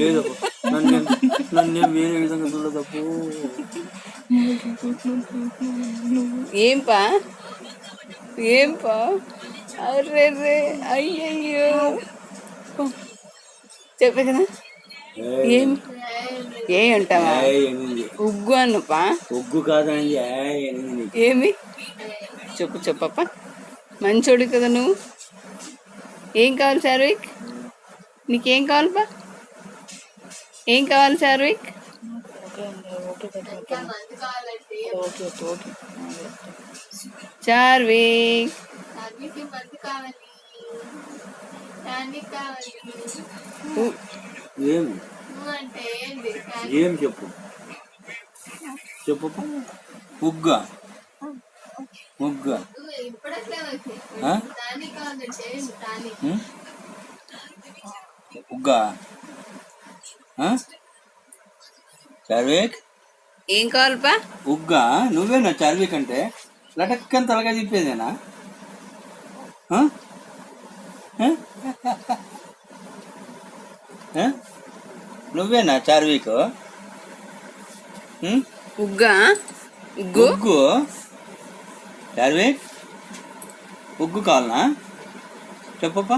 లేదు నన్ను వేరే విధంగా చూడదప్పు. ఏంపా అర్రే రే అయ్యయ్యో చెప్పే కదా ఏం ఏ అంటావా ఉగ్గు అన్నపా ఉగ్గు కాదండి ఏమి చెప్పప్ప మంచోడు కదా నువ్వు. ఏం కావాలి శార్విక్? నీకేం కావాలపా? ఏం కావాలి శార్విక్? చార్విక్ ఏం చెప్పు ఉగ్గా ఉగ్గా చార్విక్ ఏం కావాలపా? ఉగ్గా నువ్వేనా చార్విక్ అంటే? లటక్కని తలగా చెప్పేదేనా? నువ్వేనా చార్విక్? ఉగ్గా ఉగ్గు చార్విక్ ఉగ్గు కావాలనా చెప్పప్ప.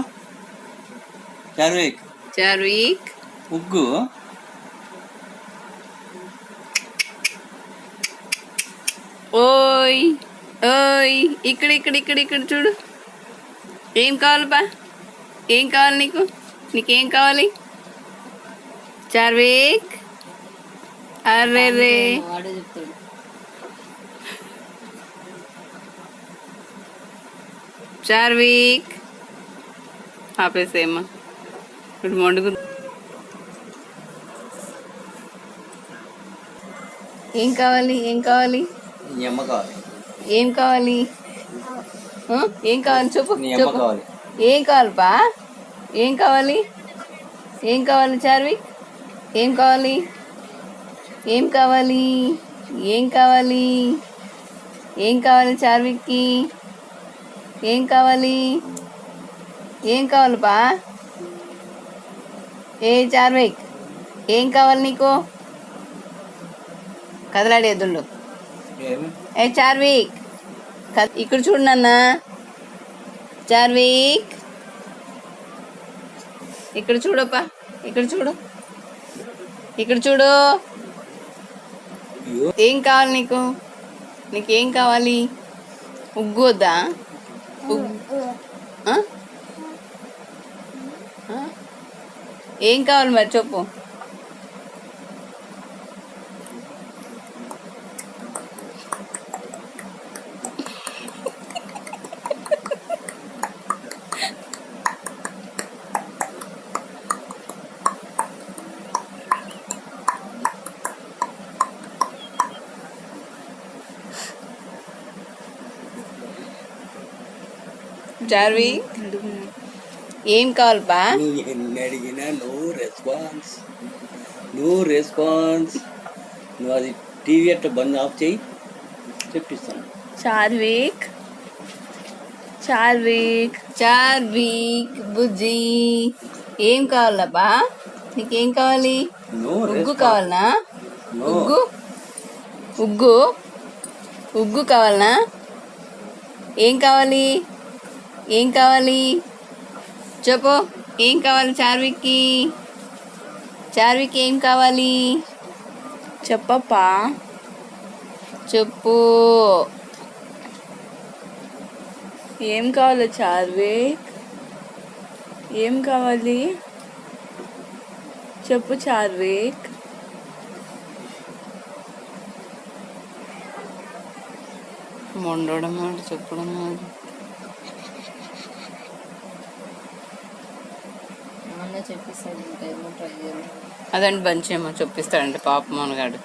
చార్విక్ ఉగ్గు ఓయ్ ఓయ్ ఇక్కడ చూడు. ఏం కావాలపా? ఏం కావాలి నీకేం కావాలి చార్విక్? అర్రే రే చార్విక్ ఆపేసేమ్మా ఇప్పుడు మొండుకు. ఏం కావాలి ఏం కావాలి ఏం కావాలి ఏం కావాలి చెప్పు ఏం కావాలపా? ఏం కావాలి చార్విక్? ఏం కావాలి చార్విక్కి? ఏం కావాలపా? ఏ చార్విక్ ఏం కావాలి నీకు? కదలాడేదుండు. ఏ చార్విక్ ఇక్కడ చూడు నాన్న. చార్విక్ ఇక్కడ చూడప్పా. ఇక్కడ చూడు. ఏం కావాలి నీకేం కావాలి? ఉగ్గు వద్దా? ఏం కావాలి మరి చెప్పు. చార్విక్ ఏం కావాలపా? అడిగినా నో రెస్పాన్స్. నువ్వు అది టీవీ అట్లా బంద్ ఆఫ్ చేయి చెప్పిస్తాను. చార్విక్ బుజ్జి ఏం కావాలబ్బా? నీకేం కావాలి? ఉగ్గు కావాలనా? ఉగ్గు కావాలనా? ఏం కావాలి చెప్పు. ఏం కావాలి చార్విక్కి? ఏం కావాలి చెప్పప్పా? చెప్పు. ఏం కావాలి చార్విక్? ఏం కావాలి చెప్పు చార్విక్. మొండడం మాట చెప్పడం మాట చెప్పిస్తాడు. అదండి బంచేమో చెప్పిస్తాడంటే పాపం మనగాడు.